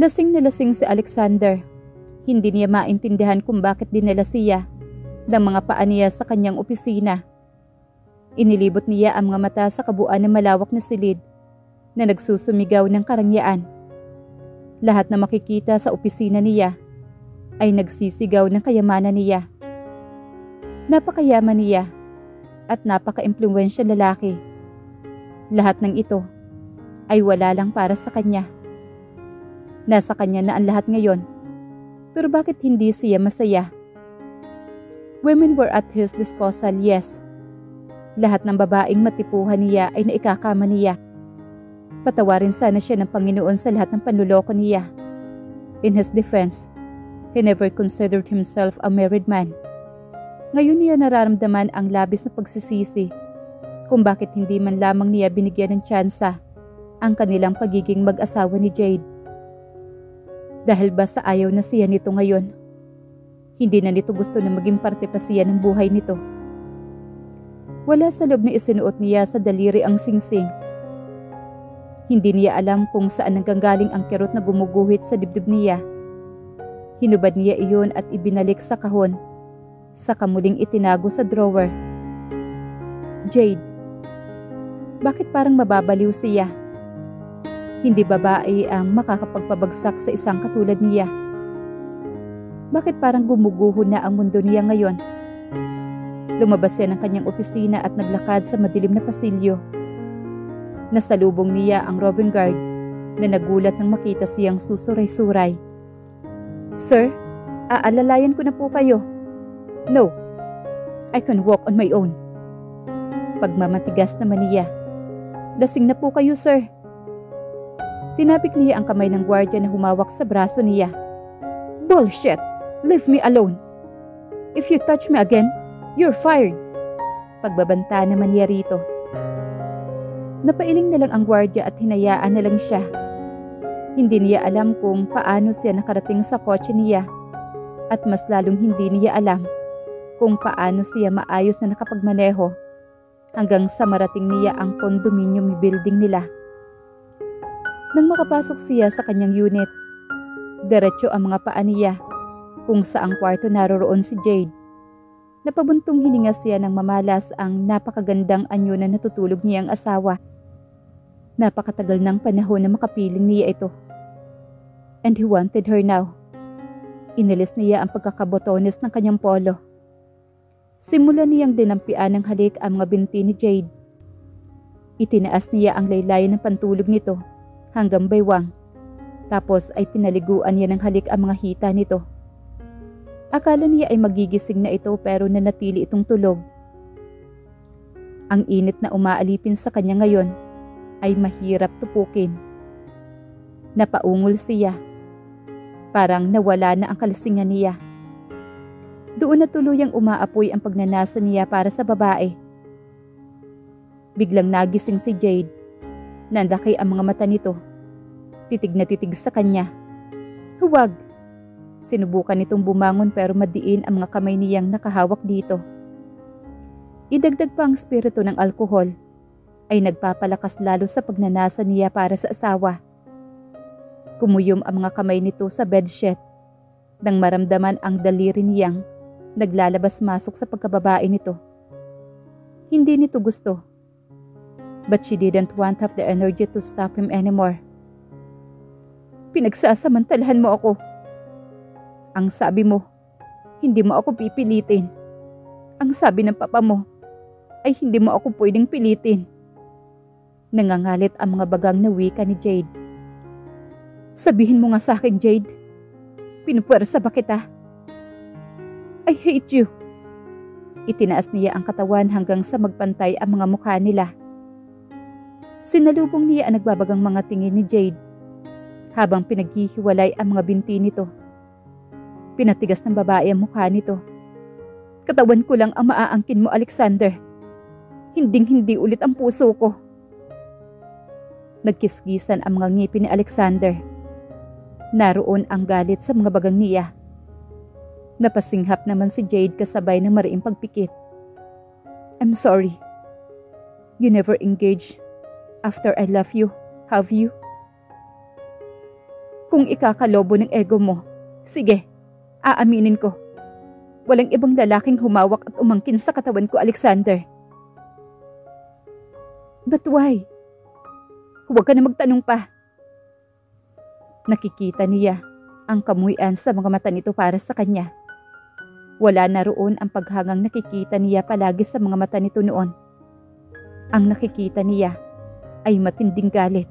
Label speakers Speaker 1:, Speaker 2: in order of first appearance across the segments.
Speaker 1: Lasing na lasing si Alexander. Hindi niya maintindihan kung bakit dinala siya ng mga paa niya sa kanyang opisina. Inilibot niya ang mga mata sa kabuuan ng malawak na silid na nagsusumigaw ng karangyaan. Lahat na makikita sa opisina niya ay nagsisigaw ng kayamanan niya. Napakayaman niya at napaka-impluwensyal lalaki. Lahat ng ito ay wala lang para sa kanya. Nasa kanya na ang lahat ngayon, pero bakit hindi siya masaya? Women were at his disposal, yes. Lahat ng babaeng matipuhan niya ay naikakama niya. Patawarin sana siya ng Panginoon sa lahat ng panluloko niya. In his defense, he never considered himself a married man. Ngayon niya nararamdaman ang labis na pagsisisi kung bakit hindi man lamang niya binigyan ng tsansa ang kanilang pagiging mag-asawa ni Jade. Dahil ba sa ayaw na siya nito ngayon? Hindi na nito gusto na maging parte pa siya ng buhay nito. Wala sa loob na isinuot niya sa daliri ang singsing. Hindi niya alam kung saan nanggagaling ang kirot na gumuguhit sa dibdib niya. Hinubad niya iyon at ibinalik sa kahon, saka muling itinago sa drawer. Jade. Bakit parang mababaliw siya? Hindi babae ang makakapagpabagsak sa isang katulad niya. Bakit parang gumuguho na ang mundo niya ngayon? Lumabas siya ng kanyang opisina at naglakad sa madilim na pasilyo. Nasalubong niya ang roving guard na nagulat nang makita siyang susuray-suray. Sir, aalalayan ko na po kayo. No, I can walk on my own. Pagmamatigas naman niya. Lasing na po kayo, sir. Tinapik niya ang kamay ng gwardiya na humawak sa braso niya. Bullshit! Leave me alone. If you touch me again, you're fired. Pagbabanta naman niya rito. Napailing na lang ang gwardiya at hinayaan na lang siya. Hindi niya alam kung paano siya nakarating sa kotse niya at mas lalong hindi niya alam kung paano siya maayos na nakapagmaneho hanggang sa marating niya ang condominium building nila. Nang makapasok siya sa kanyang unit, diretso ang mga paa niya kung saang kwarto naroroon si Jade. Napabuntong hininga siya nang mamalas ang napakagandang anyo na natutulog niyang asawa. Napakatagal ng panahon na makapiling niya ito. And he wanted her now. Inalis niya ang pagkakabotones ng kanyang polo. Simulan niyang dinampian ng halik ang mga binti ni Jade. Itinaas niya ang laylayan ng pantulog nito hanggang baywang. Tapos ay pinaliguan niya ng halik ang mga hita nito. Akala niya ay magigising na ito pero nanatili itong tulog. Ang init na umaalipin sa kanya ngayon ay mahirap tupukin. Napaungol siya. Parang nawala na ang kalasingan niya. Doon na tuluyang umaapoy ang pagnanasa niya para sa babae. Biglang nagising si Jade. Nanlaki ang mga mata nito. Titig na titig sa kanya. Huwag! Sinubukan nitong bumangon pero madiin ang mga kamay niyang nakahawak dito. Idagdag pa ang spirito ng alkohol ay nagpapalakas lalo sa pagnanasa niya para sa asawa. Kumuyom ang mga kamay nito sa bedsheet nang maramdaman ang daliri niyang naglalabas-masok sa pagkababae nito. Hindi nito gusto. But she didn't want to have the energy to stop him anymore. Pinagsasamantalahan mo ako. Ang sabi mo, hindi mo ako pipilitin. Ang sabi ng papa mo, ay hindi mo ako pwedeng pilitin. Nangangalit ang mga bagang na wika ni Jade. Sabihin mo nga sa akin, Jade. Pinupwersa ba kita? I hate you. Itinaas niya ang katawan hanggang sa magpantay ang mga mukha nila. Sinalubong niya ang nagbabagang mga tingin ni Jade habang pinaghihiwalay ang mga binti nito. Pinatigas ng babae ang mukha nito. Katawan ko lang ang maaangkin mo, Alexander. Hinding-hindi ulit ang puso ko. Nagkisgisan ang mga ngipin ni Alexander. Naroon ang galit sa mga bagang niya. Napasinghap naman si Jade kasabay ng mariing pagpikit. I'm sorry. You never engaged after I love you, have you? Kung ikakalobo ng ego mo, sige, aaminin ko. Walang ibang lalaking humawak at umangkin sa katawan ko, Alexander. But why? Huwag ka na magtanong pa. Nakikita niya ang kamuhian sa mga mata nito para sa kanya. Wala na roon ang paghangang nakikita niya palagi sa mga mata nito noon. Ang nakikita niya ay matinding galit.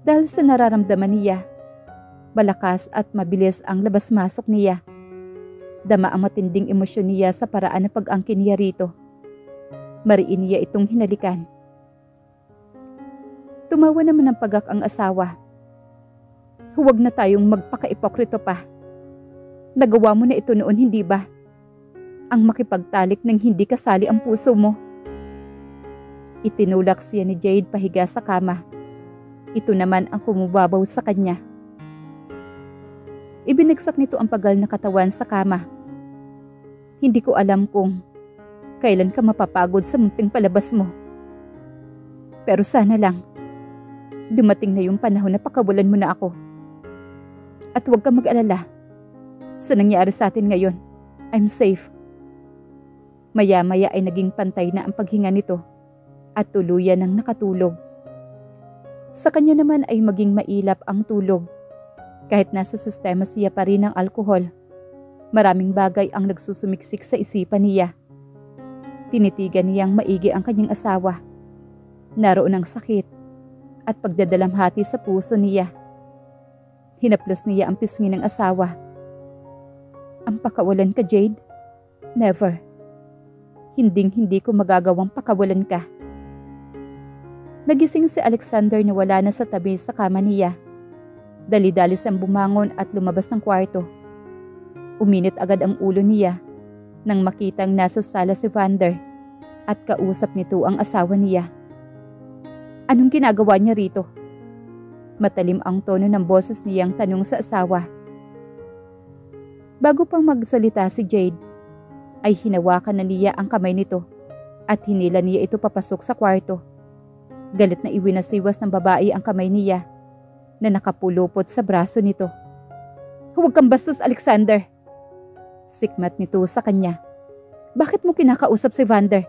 Speaker 1: Dahil sa nararamdaman niya, malakas at mabilis ang labas-masok niya. Dama ang matinding emosyon niya sa paraan ng pag-angkin niya rito. Mariin niya itong hinalikan. Tumawa naman ng pagak ang asawa. Huwag na tayong magpaka-ipokrito pa. Nagawa mo na ito noon, hindi ba? Ang makipagtalik ng hindi kasali ang puso mo. Itinulak siya ni Jade pahiga sa kama. Ito naman ang kumubabaw sa kanya. Ibinagsak nito ang pagal na katawan sa kama. Hindi ko alam kung kailan ka mapapagod sa munting palabas mo. Pero sana lang, dumating na yung panahon na pakawalan mo na ako. At huwag kang mag-alala. Sa nangyari sa atin ngayon, I'm safe. Maya-maya ay naging pantay na ang paghinga nito at tuluyan ng nakatulog. Sa kanya naman ay maging mailap ang tulog. Kahit nasa sistema siya pa rin ng alkohol, maraming bagay ang nagsusumiksik sa isipan niya. Tinitigan niyang maigi ang kanyang asawa. Naroon ang sakit at pagdadalamhati sa puso niya. Hinaplos niya ang pisngi ng asawa. Ang pakawalan ka, Jade? Never. Hinding-hindi ko magagawang pakawalan ka. Nagising si Alexander na wala na sa tabi sa kama niya. Dali-dali siyang bumangon at lumabas ng kwarto. Uminit agad ang ulo niya nang makitang nasa sala si Vander at kausap nito ang asawa niya. Anong ginagawa niya rito? Matalim ang tono ng boses niyang tanong sa asawa. Bago pang magsalita si Jade, ay hinawakan na niya ang kamay nito at hinila niya ito papasok sa kwarto. Galit na iwinasiwas ng babae ang kamay niya na nakapulupot sa braso nito. Huwag kang bastos, Alexander! Sikmat nito sa kanya. Bakit mo kinakausap si Vander?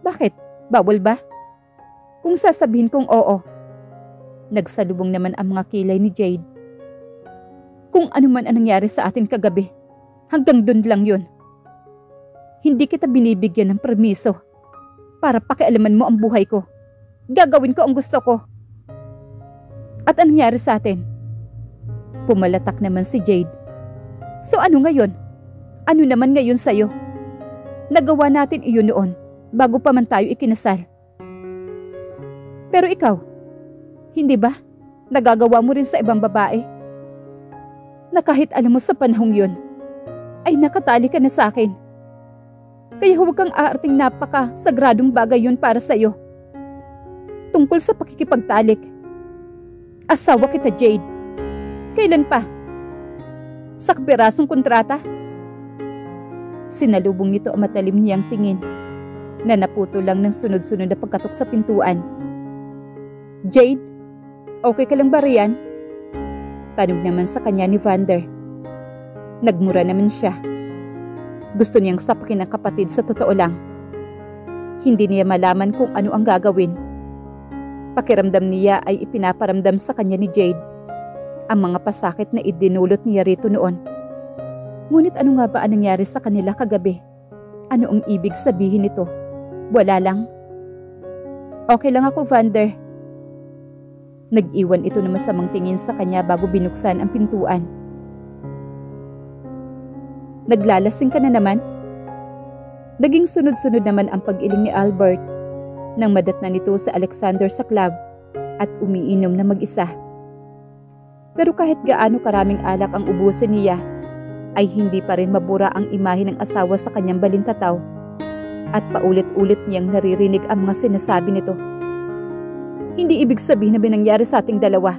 Speaker 1: Bakit? Bawal ba? Kung sasabihin kong oo. Nagsalubong naman ang mga kilay ni Jade. Kung ano man ang nangyari sa atin kagabi, hanggang dun lang yun. Hindi kita binibigyan ng permiso para pakialaman mo ang buhay ko. Gagawin ko ang gusto ko. At anong nangyari sa atin? Pumalatak naman si Jade. So ano ngayon? Ano naman ngayon sa'yo? Nagawa natin iyon noon bago pa man tayo ikinasal. Pero ikaw, hindi ba? Nagagawa mo rin sa ibang babae? Na kahit alam mo sa panahong yun, ay nakatali ka na sa akin. Kaya huwag kang aarting napaka-sagradong bagay yun para sa'yo. Tungkol sa pakikipagtalik. Asawa kita, Jade. Kailan pa? Sa kapirasong kontrata? Sinalubong nito ang matalim niyang tingin na naputo lang ng sunod-sunod na pagkatok sa pintuan. Jade, okay ka lang ba riyan? Tanong naman sa kanya ni Vander. Nagmura naman siya. Gusto niyang sapakin ang kapatid sa totoo lang. Hindi niya malaman kung ano ang gagawin. Pakiramdam niya ay ipinaparamdam sa kanya ni Jade ang mga pasakit na idinulot niya rito noon. Ngunit ano nga ba ang nangyari sa kanila kagabi? Ano ang ibig sabihin nito? Wala lang. Okay lang ako, Vander. Nag-iwan ito ng masamang tingin sa kanya bago binuksan ang pintuan. Naglalasing ka na naman? Naging sunod-sunod naman ang pag-iling ni Albert nang madatnan nito sa Alexander sa club at umiinom na mag-isa. Pero kahit gaano karaming alak ang ubusin niya, ay hindi pa rin mabura ang imahe ng asawa sa kanyang balintataw at paulit-ulit niyang naririnig ang mga sinasabi nito. Hindi ibig sabihin na binangyari sa ating dalawa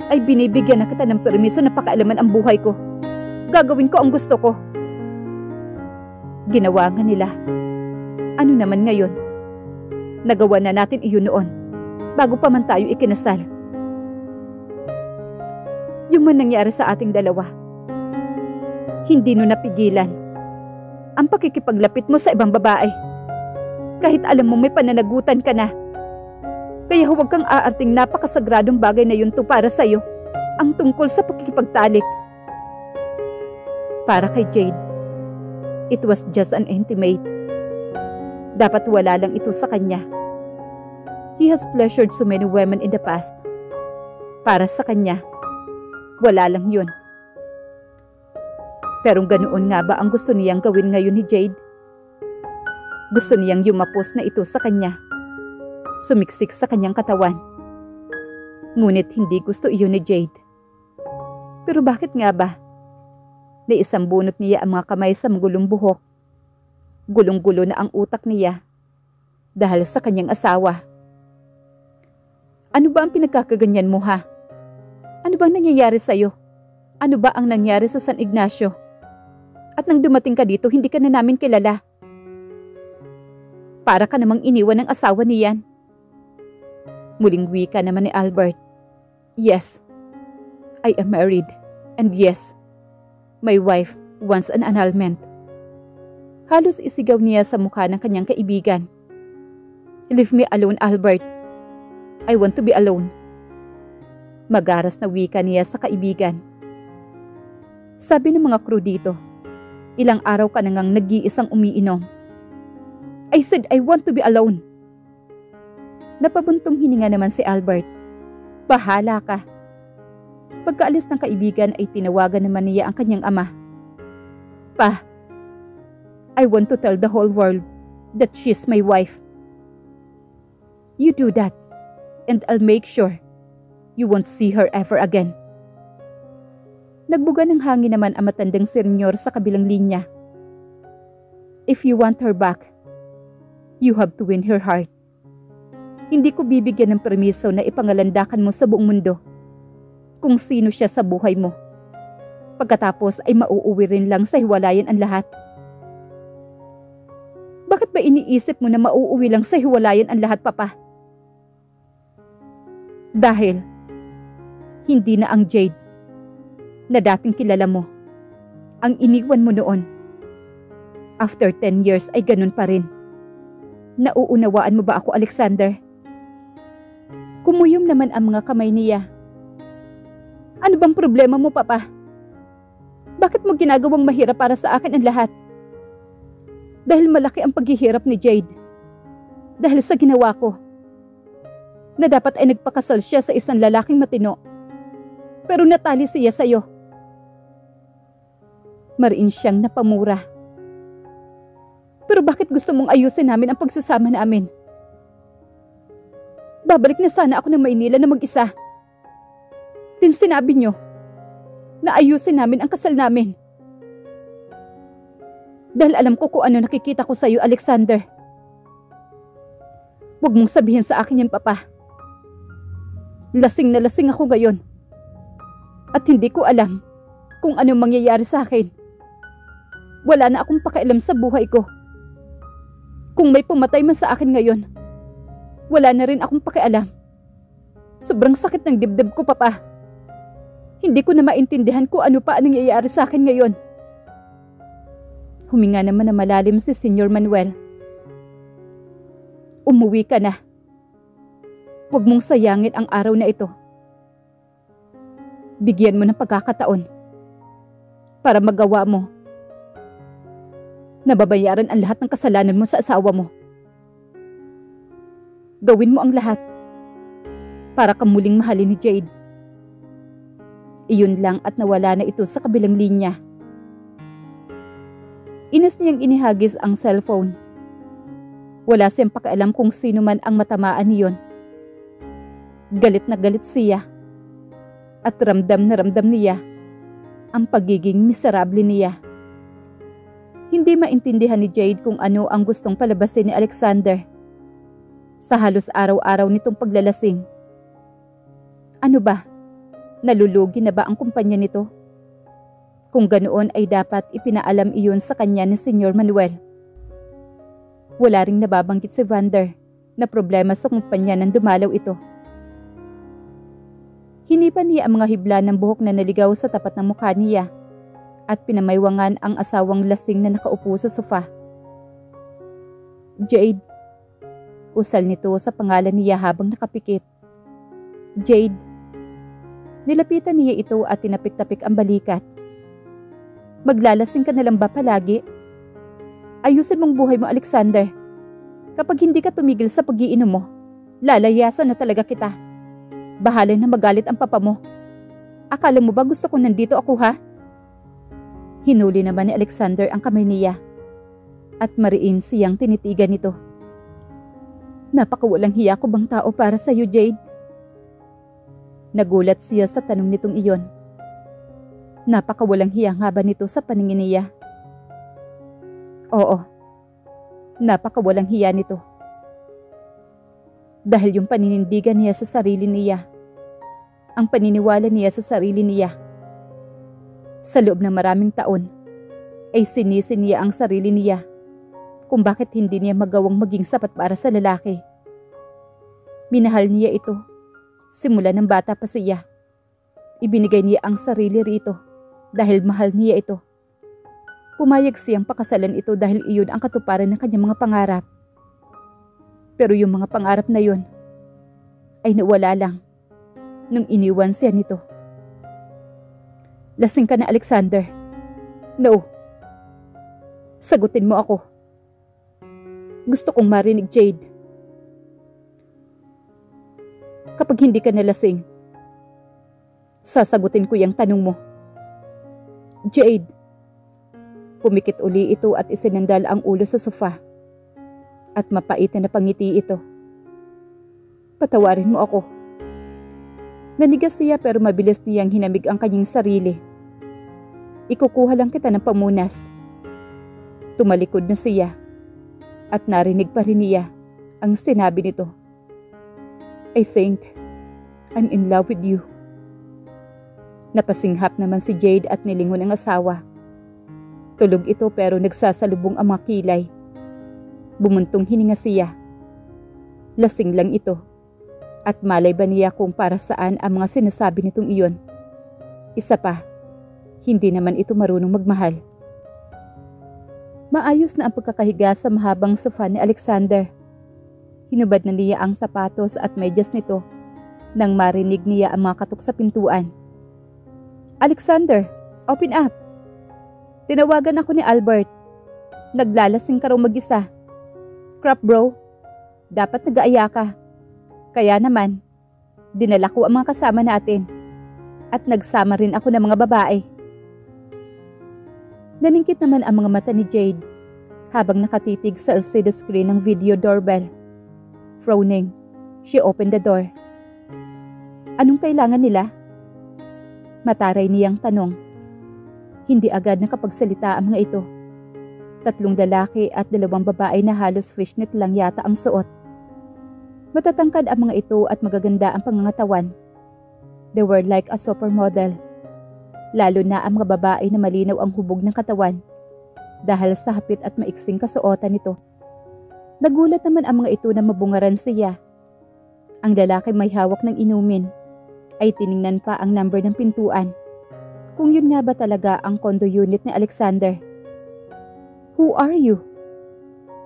Speaker 1: ay binibigyan na kita ng permiso na pakialaman ang buhay ko. Gagawin ko ang gusto ko. Ginawa nga nila. Ano naman ngayon? Nagawa na natin iyon noon bago pa man tayo ikinasal. Yung man nangyari sa ating dalawa. Hindi no napigilan ang pakikipaglapit mo sa ibang babae. Kahit alam mo may pananagutan ka na. Kaya huwag kang aarting napakasagradong bagay na yun to para sa'yo. Ang tungkol sa pakikipagtalik. Para kay Jade, it was just an intimate. Dapat wala lang ito sa kanya. He has pleasured so many women in the past. Para sa kanya, wala lang yun. Pero ganoon nga ba ang gusto niyang gawin ngayon ni Jade? Gusto niyang yumapos na ito sa kanya. Sumiksik sa kanyang katawan. Ngunit hindi gusto iyon ni Jade. Pero bakit nga ba? Naisang bunot niya ang mga kamay sa magulong buhok. Gulong-gulo na ang utak niya dahil sa kanyang asawa. Ano ba ang pinagkakaganyan mo, ha? Ano bang nangyayari sa'yo? Ano ba ang nangyari sa San Ignacio? At nang dumating ka dito, hindi ka na namin kilala. Para ka namang iniwan ng asawa niyan. Muling wika naman ni Albert. Yes, I am married. And yes, my wife wants an annulment. Halos isigaw niya sa mukha ng kanyang kaibigan. Leave me alone, Albert. I want to be alone. Magaras na wika niya sa kaibigan. Sabi ng mga crew dito, ilang araw ka nang nag-iisang umiinom. I said I want to be alone. Napabuntong hininga naman si Albert. Bahala ka. Pagkaalis ng kaibigan ay tinawagan naman niya ang kanyang ama. Pa, I want to tell the whole world that she's my wife. You do that, and I'll make sure you won't see her ever again. Nagbuga ng hangin naman ang matandang senyor sa kabilang linya. If you want her back, you have to win her heart. Hindi ko bibigyan ng permiso na ipangalandakan mo sa buong mundo kung sino siya sa buhay mo. Pagkatapos ay mauuwi rin lang sa hiwalayan ang lahat. Bakit ba iniisip mo na mauuwi lang sa hiwalayan ang lahat, Papa? Dahil hindi na ang Jade na dating kilala mo ang iniwan mo noon. After 10 years ay ganun pa rin. Nauunawaan mo ba ako, Alexander? Kumuyom naman ang mga kamay niya. Ano bang problema mo, Papa? Bakit mo ginagawang mahirap para sa akin ang lahat? Dahil malaki ang paghihirap ni Jade. Dahil sa ginawa ko. Na dapat ay nagpakasal siya sa isang lalaking matino. Pero natali siya sa'yo. Mariin siyang napamura. Pero bakit gusto mong ayusin namin ang pagsasama namin? Babalik na sana ako ng Maynila na mag-isa. Din sinabi niyo na ayusin namin ang kasal namin. Dahil alam ko kung ano nakikita ko sa iyo, Alexander. Huwag mong sabihin sa akin yan, Papa. Lasing na lasing ako ngayon. At hindi ko alam kung anong mangyayari sa akin. Wala na akong pakialam sa buhay ko. Kung may pumatay man sa akin ngayon, wala na rin akong pakialam. Sobrang sakit ng dibdib ko, Papa. Hindi ko na maintindihan kung ano pa ang nangyayari sa akin ngayon. Huminga naman na malalim si Senyor Manuel. Umuwi ka na. Huwag mong sayangin ang araw na ito. Bigyan mo ng pagkakataon para magawa mo. Nababayaran ang lahat ng kasalanan mo sa asawa mo. Gawin mo ang lahat para ka muling mahalin ni Jade. Iyon lang at nawala na ito sa kabilang linya. Inas niyang inihagis ang cellphone. Wala siyang pakialam kung sino man ang matamaan niyon. Galit na galit siya. At ramdam na ramdam niya ang pagiging miserable niya. Hindi maintindihan ni Jade kung ano ang gustong palabasin ni Alexander sa halos araw-araw nitong paglalasing. Ano ba? Nalulugi na ba ang kumpanya nito? Kung ganoon ay dapat ipinaalam iyon sa kanya ni Senyor Manuel. Wala ring nababanggit si Vander na problema sa kumpanya nang dumalaw ito. Hinipan niya ang mga hibla ng buhok na naligaw sa tapat ng mukha niya at pinamaywangan ang asawang lasing na nakaupo sa sofa. Jade. Usal nito sa pangalan niya habang nakapikit. Jade. Nilapitan niya ito at tinapik-tapik ang balikat. Maglalasing ka na lang ba palagi? Ayusin mong buhay mo, Alexander. Kapag hindi ka tumigil sa pag-iinom mo, lalayasan na talaga kita. Bahala na magalit ang papa mo. Akala mo ba gusto ko nandito ako, ha? Hinuli naman ni Alexander ang kamay niya at mariin siyang tinitigan nito. Napakawalang hiya ko bang tao para sa iyo, Jade? Nagulat siya sa tanong nitong iyon. Napakawalang hiya nga ba nito sa paningin niya? Oo, napakawalang hiya nito. Dahil yung paninindigan niya sa sarili niya, ang paniniwala niya sa sarili niya. Sa loob ng maraming taon, ay sinisi niya ang sarili niya kung bakit hindi niya magawang maging sapat para sa lalaki. Minahal niya ito, simula ng bata pa siya. Ibinigay niya ang sarili rito dahil mahal niya ito. Pumayag siyang pakasalan ito dahil iyon ang katuparan ng kanyang mga pangarap. Pero yung mga pangarap na yun ay nawala lang nung iniwan siya nito. Lasing ka na, Alexander. No. Sagutin mo ako. Gusto kong marinig, Jade. Kapag hindi ka nalasing, sasagutin ko yung tanong mo. Jade. Pumikit uli ito at isinandal ang ulo sa sofa. At mapait na napangiti ito. Patawarin mo ako. Nanigas siya pero mabilis niyang hinamig ang kanyang sarili. Ikukuha lang kita ng pamunas. Tumalikod na siya. At narinig pa rin niya ang sinabi nito. I think I'm in love with you. Napasinghap naman si Jade at nilingon ang asawa. Tulog ito pero nagsasalubong ang mga kilay. Bumuntong hininga siya. Lasing lang ito. At malay ba niya kung para saan ang mga sinasabi nitong iyon? Isa pa, hindi naman ito marunong magmahal. Maayos na ang pagkakahiga sa mahabang sofa ni Alexander. Hinubad na niya ang sapatos at medyas nito nang marinig niya ang mga katok sa pintuan. Alexander, open up! Tinawagan ako ni Albert. Naglalasing ka raw mag-isa. Crap bro, dapat nag-aaya ka. Kaya naman, dinala ko ang mga kasama natin at nagsama rin ako ng mga babae. Naningkit naman ang mga mata ni Jade habang nakatitig sa LCD screen ng video doorbell. Frowning, she opened the door. Anong kailangan nila? Mataray niyang tanong. Hindi agad nakapagsalita ang mga ito. 3 lalaki at 2 babae na halos fishnet lang yata ang suot. Matatangkad ang mga ito at magaganda ang pangangatawan. They were like a supermodel. Lalo na ang mga babae na malinaw ang hubog ng katawan dahil sa hapit at maiksing kasuotan nito. Nagulat naman ang mga ito na mabungaran siya. Ang lalaki may hawak ng inumin ay tiningnan pa ang number ng pintuan. Kung yun nga ba talaga ang condo unit ni Alexander. Who are you?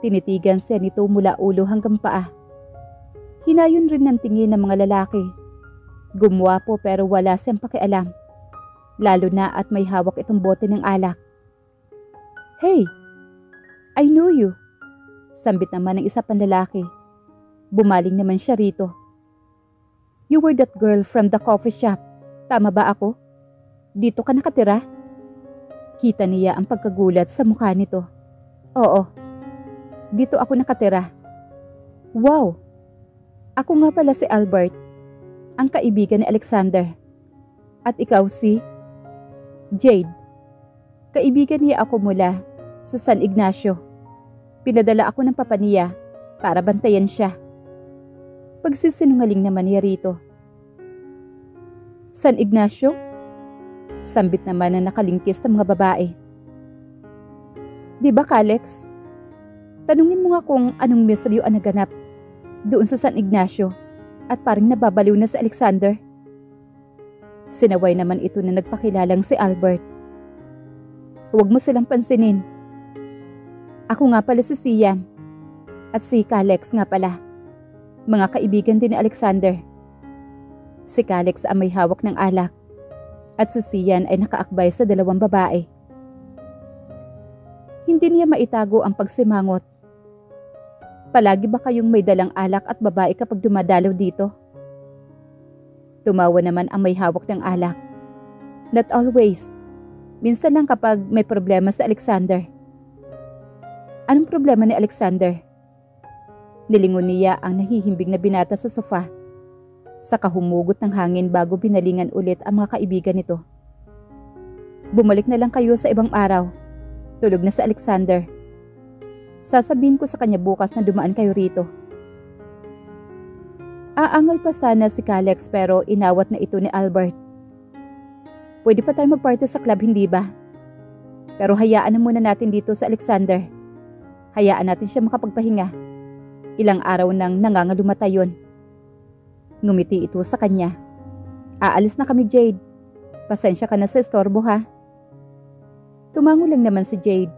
Speaker 1: Tinitigan siya nito mula ulo hanggang paa. Hinayon rin ng tingin ng mga lalaki. Gumwapo pero wala siyang pakialam. Lalo na at may hawak itong bote ng alak. Hey, I know you. Sambit naman ng isa pang lalaki. Bumaling naman siya rito. You were that girl from the coffee shop. Tama ba ako? Dito ka nakatira? Kita niya ang pagkagulat sa mukha nito. Oo, dito ako nakatira. Wow, ako nga pala si Albert, ang kaibigan ni Alexander. At ikaw si Jade. Kaibigan niya ako mula sa San Ignacio. Pinadala ako ng papa niya para bantayan siya. Pagsisinungaling naman niya rito. San Ignacio? Sambit naman na nakalingkis ng mga babae. Di ba, Kalex? Tanungin mo nga kung anong misteryo ang naganap doon sa San Ignacio at parang nababaliw na si Alexander. Sinaway naman ito na nagpakilalang si Albert. Huwag mo silang pansinin. Ako nga pala si Sian. At si Calex nga pala. Mga kaibigan din ni Alexander. Si Calex ang may hawak ng alak. At si Sian ay nakaakbay sa dalawang babae. Hindi niya maitago ang pagsimangot. Palagi ba kayong may dalang alak at babae kapag dumadalaw dito? Tumawa naman ang may hawak ng alak. Not always. Minsan lang kapag may problema sa Alexander. Anong problema ni Alexander? Nilingon niya ang nahihimbing na binata sa sofa. Saka humugot ng hangin bago binalingan ulit ang mga kaibigan nito. Bumalik na lang kayo sa ibang araw. Tulog na si Alexander. Sasabihin ko sa kanya bukas na dumaan kayo rito. Aangal pa sana si Calex pero inawat na ito ni Albert. Pwede pa tayo magparty sa club, hindi ba? Pero hayaan na muna natin dito sa Alexander. Hayaan natin siya makapagpahinga. Ilang araw nang nangangalumata yun. Ngumiti ito sa kanya. Aalis na kami, Jade. Pasensya ka na sa estorbo, ha? Tumango lang naman si Jade.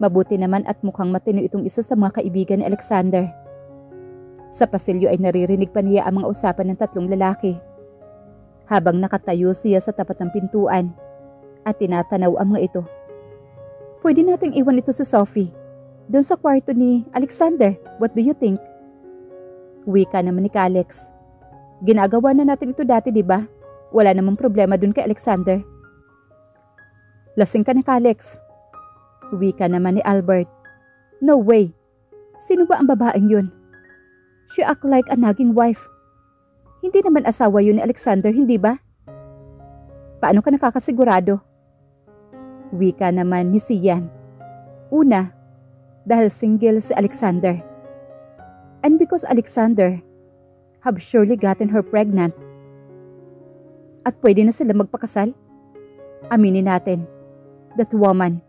Speaker 1: Mabuti naman at mukhang matino itong isa sa mga kaibigan ni Alexander. Sa pasilyo ay naririnig pa niya ang mga usapan ng tatlong lalaki. Habang nakatayo siya sa tapat ng pintuan at tinatanaw ang mga ito. Pwede nating iwan ito sa Sophie. Doon sa kwarto ni Alexander, what do you think? Wika naman ni Calex. Ginagawa na natin ito dati, di ba? Wala namang problema doon kay Alexander. Lasing ka na, Calex. Wika naman ni Albert. No way. Sino ba ang babaeng yun? She act like a nagging wife. Hindi naman asawa yun ni Alexander, hindi ba? Paano ka nakakasigurado? Wika naman ni Sian. Una, dahil single si Alexander. And because Alexander have surely gotten her pregnant. At pwede na sila magpakasal? Aminin natin, that woman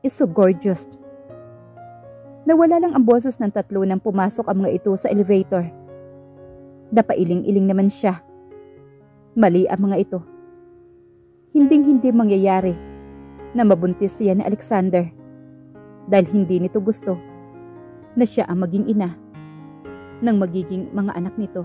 Speaker 1: is so gorgeous. Nawala lang ang boses ng tatlo nang pumasok ang mga ito sa elevator. Napailing-iling naman siya. Mali ang mga ito. Hinding-hindi mangyayari na mabuntis siya ni Alexander dahil hindi nito gusto na siya ang maging ina ng magiging mga anak nito.